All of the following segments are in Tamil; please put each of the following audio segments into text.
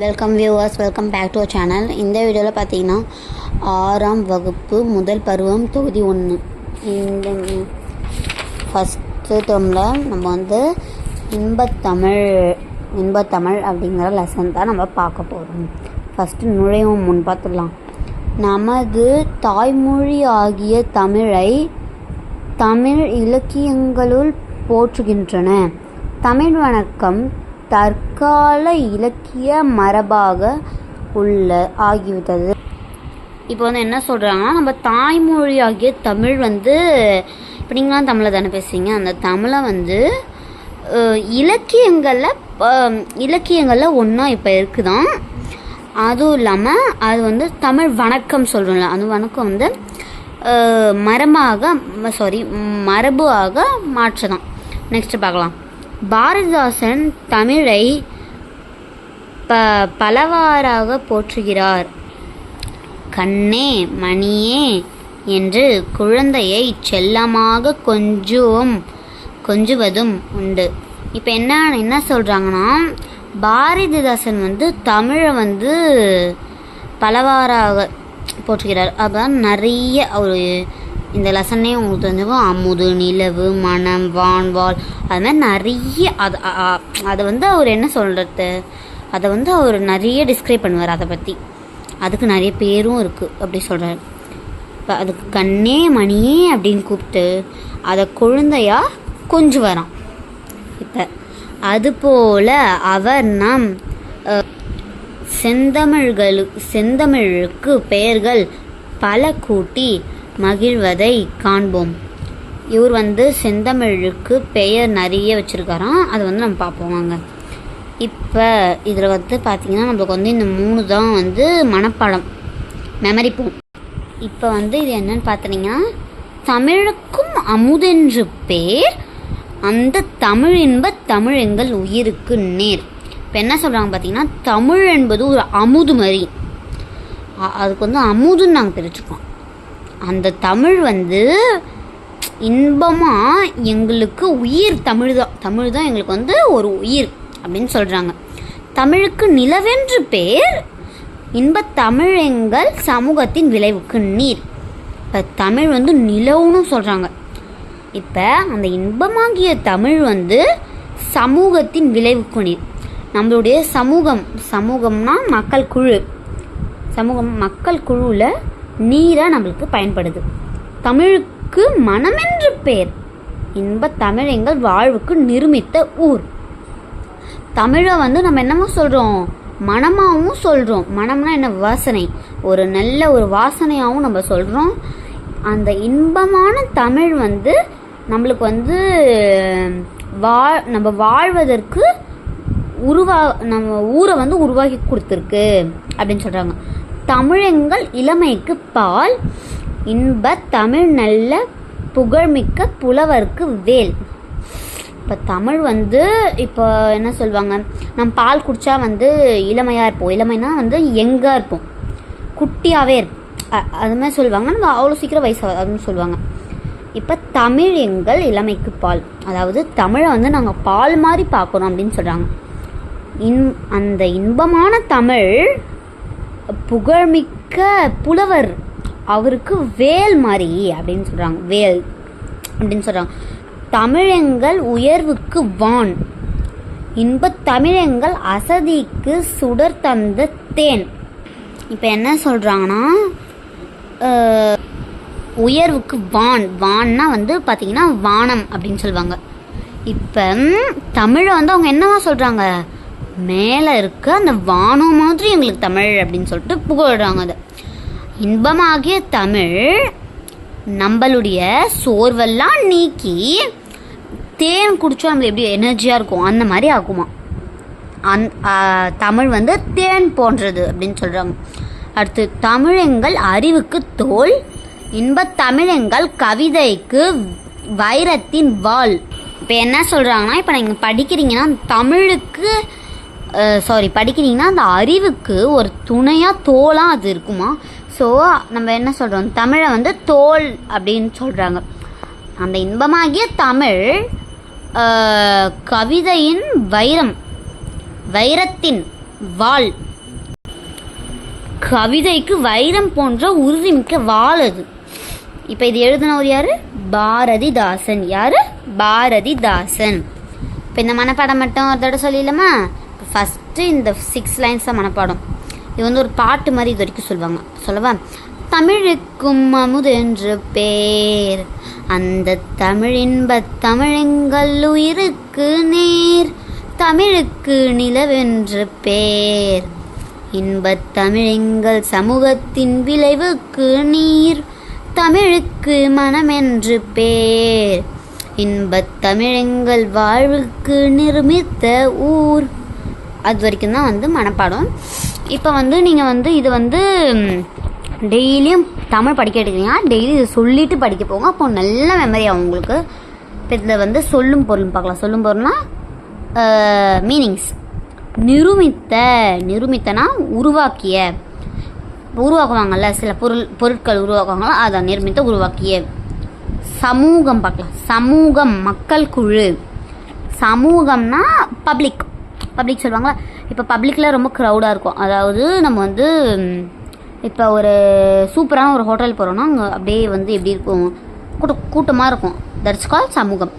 Welcome viewers, welcome back to our channel. இந்த வீடியோவில் பார்த்தீங்கன்னா 6ஆம் வகுப்பு முதல் பருவம் தொகுதி 1 இந்த ஃபஸ்ட்டு டேர்மில் நம்ம வந்து இன்பத்தமிழ் அப்படிங்கிற லெசன் தான் நம்ம பார்க்க போகிறோம். ஃபஸ்ட்டு நுழைவும் முன் பார்த்துடலாம். நமது தாய்மொழி ஆகிய தமிழை தமிழ் இலக்கியங்களுள் போற்றுகின்றன. தமிழ் வணக்கம் தற்கால இலக்கிய மரபாக ஆகிவிட்டது. இப்போ வந்து என்ன சொல்கிறாங்கன்னா, நம்ம தாய்மொழி ஆகிய தமிழ் வந்து இப்போ நீங்களாம் தமிழை தானே பேசுவீங்க. அந்த தமிழை வந்து இலக்கியங்களில் ஒன்றா இப்போ இருக்குதான். அதுவும் இல்லாமல் அது வந்து தமிழ் வணக்கம் சொல்கிறோம்ல, அந்த வணக்கம் வந்து மரபாக மாற்றதான். நெக்ஸ்ட்டு பார்க்கலாம். பாரதிதாசன் தமிழை பலவாறாக போற்றுகிறார். கண்ணே மணியே என்று குழந்தையை செல்லமாக கொஞ்சுவதும் உண்டு. இப்போ என்ன சொல்கிறாங்கன்னா, பாரதிதாசன் வந்து தமிழை வந்து பலவாறாக போற்றுகிறார். அப்போதான் நிறைய ஒரு இந்த லெசன்னே உங்களுக்கு தெரிஞ்சுக்கும். அமுது, நிலவு, மனம், வான்வாள், அது மாதிரி நிறைய அதை வந்து அவர் என்ன சொல்கிறது, அதை வந்து அவர் நிறைய டிஸ்கிரைப் பண்ணுவார். அதை பற்றி அதுக்கு நிறைய பேரும் இருக்குது அப்படி சொல்கிறார். இப்போ அதுக்கு கண்ணே மணியே அப்படின்னு கூப்பிட்டு அதை குழந்தையாக கொஞ்சம் வரான். இப்போ அதுபோல் அவர் நம் செந்தமிழுக்கு பெயர்கள் பல கூட்டி மகிழ்வதை காண்போம். இவர் வந்து செந்தமிழுக்கு பெயர் நிறைய வச்சுருக்காராம். அதை வந்து நம்ம பார்ப்போம் வாங்க. இப்போ இதில் வந்து பார்த்திங்கன்னா நம்மளுக்கு வந்து இந்த 3 தான் வந்து மனப்பாடம், மெமரி போம். இப்போ வந்து இது என்னன்னு பார்த்திங்கன்னா, தமிழுக்கும் அமுதென்று பேர், அந்த தமிழ் தமிழ் எங்கள் உயிருக்கு நேர். இப்போ என்ன சொல்கிறாங்க பார்த்திங்கன்னா, தமிழ் என்பது ஒரு அமுது மாதிரி. அதுக்கு வந்து அமுதுன்னு நாங்கள் பிரிச்சுப்போம். அந்த தமிழ் வந்து இன்பமாக எங்களுக்கு உயிர். தமிழ் தான் எங்களுக்கு வந்து ஒரு உயிர் அப்படின்னு சொல்கிறாங்க. தமிழுக்கு நிலவென்று பேர், இன்பத்தமிழ் எங்கள் சமூகத்தின் விளைவுக்கு நீர். இப்போ தமிழ் வந்து நிலவுன்னு சொல்கிறாங்க. இப்போ அந்த இன்பமாகிய தமிழ் வந்து சமூகத்தின் விளைவுக்கு நீர். நம்மளுடைய சமூகம்னா மக்கள் குழுவில் நீராக நம்மளுக்கு பயன்படுது. தமிழுக்கு மனமென்று பேர், இன்பத்தமிழ் எங்கள் வாழ்வுக்கு நிருமித்த ஊர். தமிழை வந்து நம்ம என்னமோ சொல்கிறோம், மனமாகவும் சொல்கிறோம். மனம்னா என்ன, வாசனை, ஒரு நல்ல ஒரு வாசனையாகவும் நம்ம சொல்கிறோம். அந்த இன்பமான தமிழ் வந்து நம்மளுக்கு வந்து நம்ம வாழ்வதற்கு நம்ம ஊரை வந்து உருவாக்கி கொடுத்துருக்கு அப்படின்னு சொல்கிறாங்க. தமிழெங்கள் இளமைக்கு பால், இன்ப தமிழ் நல்ல புகழ்மிக்க புலவர்க்கு வேல். இப்போ தமிழ் வந்து இப்போ என்ன சொல்லுவாங்க, நம்ம பால் குடித்தா வந்து இளமையாக இருப்போம். இளமைனா வந்து எங்காக இருப்போம், குட்டியாகவே இருப்போம், அது மாதிரி சொல்லுவாங்க. நம்ம அவ்வளோ சீக்கிரம் வயசாகுதுன்னு சொல்லுவாங்க. இப்போ தமிழ் எங்கள் இளமைக்கு பால், அதாவது தமிழை வந்து நாங்கள் பால் மாதிரி பார்க்குறோம் அப்படின்னு சொல்கிறாங்க. அந்த இன்பமான தமிழ் புகழ்மிக்க புலவர் அவருக்கு வேல் மாதிரி அப்படின்னு சொல்கிறாங்க. வேல் அப்படின்னு சொல்கிறாங்க. தமிழெங்கள் உயர்வுக்கு வான், இன்பத்தமிழெங்கள் அசதிக்கு சுடர் தந்த தேன். இப்போ என்ன சொல்கிறாங்கன்னா, உயர்வுக்கு வான்னா வந்து பார்த்திங்கன்னா வானம் அப்படின்னு சொல்லுவாங்க. இப்போ தமிழை வந்து அவங்க என்னவா சொல்கிறாங்க, மேலே இருக்க அந்த வானம் மாதிரி எங்களுக்கு தமிழ் அப்படின்னு சொல்லிட்டு புகழ்கிறாங்க. அது இன்பமாகிய தமிழ் நம்மளுடைய சோர்வெல்லாம் நீக்கி தேன் குடிச்சா நம்மளுக்கு எப்படி எனர்ஜியாக இருக்கும் அந்த மாதிரி ஆகுமா. தமிழ் வந்து தேன் போன்றது அப்படின்னு சொல்கிறாங்க. அடுத்து தமிழெங்கள் அறிவுக்கு தோல், இன்பத்தமிழெங்கள் கவிதைக்கு வைரத்தின் வாள். இப்போ என்ன சொல்கிறாங்கன்னா, இப்போ நீங்கள் படிக்கிறீங்கன்னா அந்த அறிவுக்கு ஒரு துணையாக தோலாக அது இருக்குமா. ஸோ நம்ம என்ன சொல்கிறோம், தமிழை வந்து தோல் அப்படின்னு சொல்கிறாங்க. அந்த இன்பமாகிய தமிழ் கவிதையின் வைரத்தின் வாள். கவிதைக்கு வைரம் போன்ற உறுதிமிக்க வாள் அது. இப்போ இது எழுதினவர் யாரு? பாரதிதாசன். யாரு? பாரதிதாசன். இப்போ இந்த மனப்பாடம் மட்டும் ஒரு தடவை சொல்லிடலாமா? ஃபஸ்ட்டு இந்த 6 லைன்ஸ் தான் மனப்பாடம். இது வந்து ஒரு பாட்டு மாதிரி இது வரைக்கும் சொல்லுவாங்க. சொல்லவா? தமிழுக்கும் அமுதென்று பேர், அந்த தமிழின்ப தமிழெங்கள் உயிருக்கு நேர், தமிழுக்கு நிலவென்று பேர், இன்பத் தமிழெங்கள் சமூகத்தின் விளைவுக்கு நீர், தமிழுக்கு மனமென்று பேர், இன்பத் தமிழெங்கள் வாழ்வுக்கு நிர்மித்த ஊர். அது வரைக்கும் தான் வந்து மனப்பாடம். இப்போ வந்து நீங்கள் வந்து இது வந்து டெய்லியும் தமிழ் படிக்க எடுக்கிறீங்க, டெய்லி இதை சொல்லிட்டு படிக்க போங்க. அப்போ நல்ல மெமரி ஆகும் உங்களுக்கு. இப்போ இதில் வந்து சொல்லும் பொருள் பார்க்கலாம். சொல்லும் பொருள்னா மீனிங்ஸ். நிருமித்தனா உருவாக்கிய, உருவாக்குவாங்கள்ல சில பொருட்கள் உருவாக்குவாங்களா, அதான் நிர்மித்த உருவாக்கிய. சமூகம் பார்க்கலாம். சமூகம் மக்கள் குழு. சமூகம்னா பப்ளிக் சொல்லுவாங்களா. இப்போ பப்ளிக்கில் ரொம்ப க்ரௌடாக இருக்கும். அதாவது நம்ம வந்து இப்போ ஒரு சூப்பரான ஒரு ஹோட்டல் போகிறோன்னா அங்கே அப்படியே வந்து எப்படி இருக்கும், கூட்டமாக இருக்கும். தட்ஸ் கால் சமூகம்.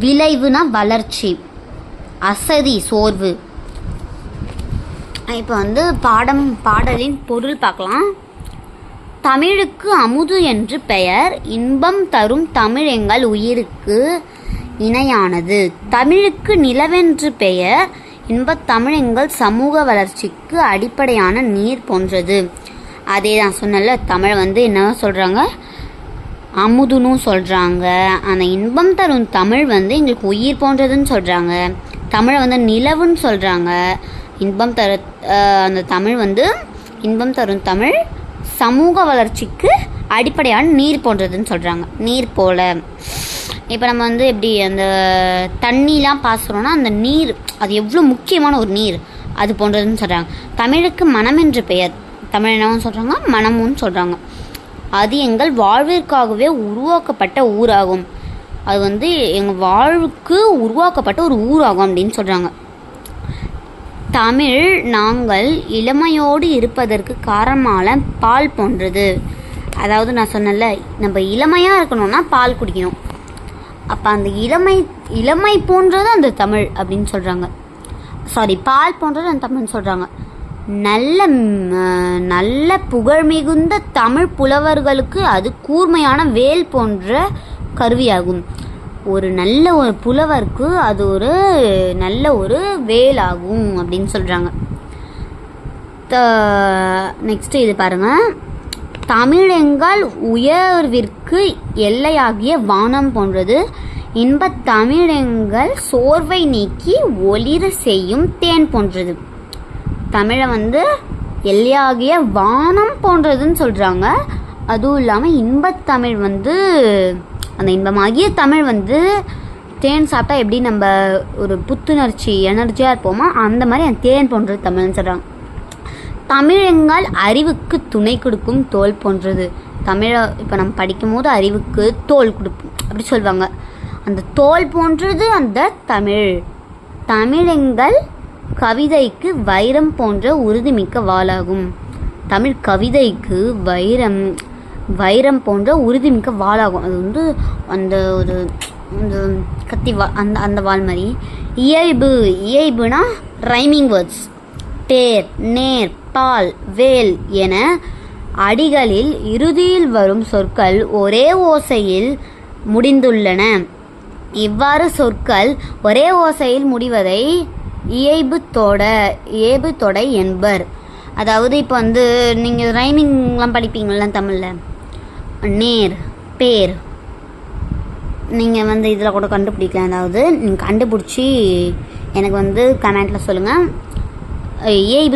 விளைவுனா வளர்ச்சி, அசதி சோர்வு. இப்போ வந்து பாடலின் பொருள் பார்க்கலாம். தமிழுக்கு அமுது என்று பெயர், இன்பம் தரும் தமிழ் எங்கள் உயிருக்கு இணையானது. தமிழுக்கு நிலவென்று பெயர், இன்பத் தமிழ் எங்கள் சமூக வளர்ச்சிக்கு அடிப்படையான நீர் போன்றது. அதே தான் சொன்னல, தமிழை வந்து என்ன சொல்கிறாங்க, அமுதுன்னு சொல்கிறாங்க. அந்த இன்பம் தரும் தமிழ் வந்து எங்களுக்கு உயிர் போன்றதுன்னு சொல்கிறாங்க. தமிழை வந்து நிலவுன்னு சொல்கிறாங்க. அந்த தமிழ் வந்து இன்பம் தரும் தமிழ் சமூக வளர்ச்சிக்கு அடிப்படையான நீர் போன்றதுன்னு சொல்கிறாங்க. நீர் போல. இப்போ நம்ம வந்து எப்படி அந்த தண்ணிலாம் பாசுகிறோன்னா அந்த நீர் அது எவ்வளோ முக்கியமான ஒரு நீர் அது போன்றதுன்னு சொல்கிறாங்க. தமிழுக்கு மனம் என்று பெயர். தமிழ் என்னவும் சொல்கிறாங்க, மனமும் சொல்கிறாங்க. அது எங்கள் வாழ்விற்காகவே உருவாக்கப்பட்ட ஊராகும். அது வந்து எங்கள் வாழ்வுக்கு உருவாக்கப்பட்ட ஒரு ஊராகும் அப்படின்னு சொல்கிறாங்க. தமிழ் நாங்கள் இளமையோடு இருப்பதற்கு காரணமான பால் போன்றது. அதாவது நான் சொன்னல, நம்ம இளமையாக இருக்கணும்னா பால் குடிக்கணும். அப்போ அந்த இளமை போன்றது அந்த தமிழ் அப்படின்னு சொல்கிறாங்க. பால் போன்றது அந்த தமிழ்னு சொல்கிறாங்க. நல்ல புகழ் மிகுந்த தமிழ் புலவர்களுக்கு அது கூர்மையான வேல் போன்ற கருவியாகும். ஒரு நல்ல ஒரு புலவருக்கு அது ஒரு நல்ல ஒரு வேலாகும் அப்படின்னு சொல்கிறாங்க. நெக்ஸ்ட்டு இது பாருங்கள். தமிழெங்கால் உயர்விற்கு எல்லையாகிய வானம் போன்றது, இன்பத் தமிழெங்கள் சோர்வை நீக்கி ஒளிர செய்யும் தேன் போன்றது. தமிழை வந்து எல்லையாகிய வானம் போன்றதுன்னு சொல்கிறாங்க. அதுவும் இல்லாமல் இன்பத்தமிழ் வந்து அந்த இன்பமாகிய தமிழ் வந்து தேன் சாப்பிட்டா எப்படி நம்ம ஒரு புத்துணர்ச்சி எனர்ஜியாக இருப்போமோ அந்த மாதிரி அந்த தேன் போன்றது தமிழ்னு சொல்கிறாங்க. தமிழெங்கால் அறிவுக்கு துணை கொடுக்கும் தோல் போன்றது. தமிழை இப்போ நம்ம படிக்கும் போது அறிவுக்கு தோல் கொடுப்போம் அப்படி சொல்லுவாங்க. அந்த தோல் போன்றது அந்த தமிழ். தமிழெங்கள் கவிதைக்கு வைரம் போன்ற உறுதிமிக்க வாளாகும். தமிழ் கவிதைக்கு வைரம் போன்ற உறுதிமிக்க வாளாகும். அது வந்து அந்த ஒரு கத்தி அந்த வாள் மாதிரி. இயைபுனா ரைமிங் வேர்ட்ஸ். தேர், நேர், பால், வேல் என அடிகளில் இறுதியில் வரும் சொற்கள் ஒரே ஓசையில் முடிந்துள்ளன. இவ்வாறு சொற்கள் ஒரே ஓசையில் முடிவதை இயைபு தொடை என்பர். அதாவது இப்போ வந்து நீங்கள் ரைமிங்லாம் படிப்பீங்களா தமிழில், நேர், பேர், நீங்கள் வந்து இதில் கூட கண்டுபிடிக்கலாம். அதாவது நீங்கள் கண்டுபிடிச்சி எனக்கு வந்து கமெண்ட்டில் சொல்லுங்கள். இயைபு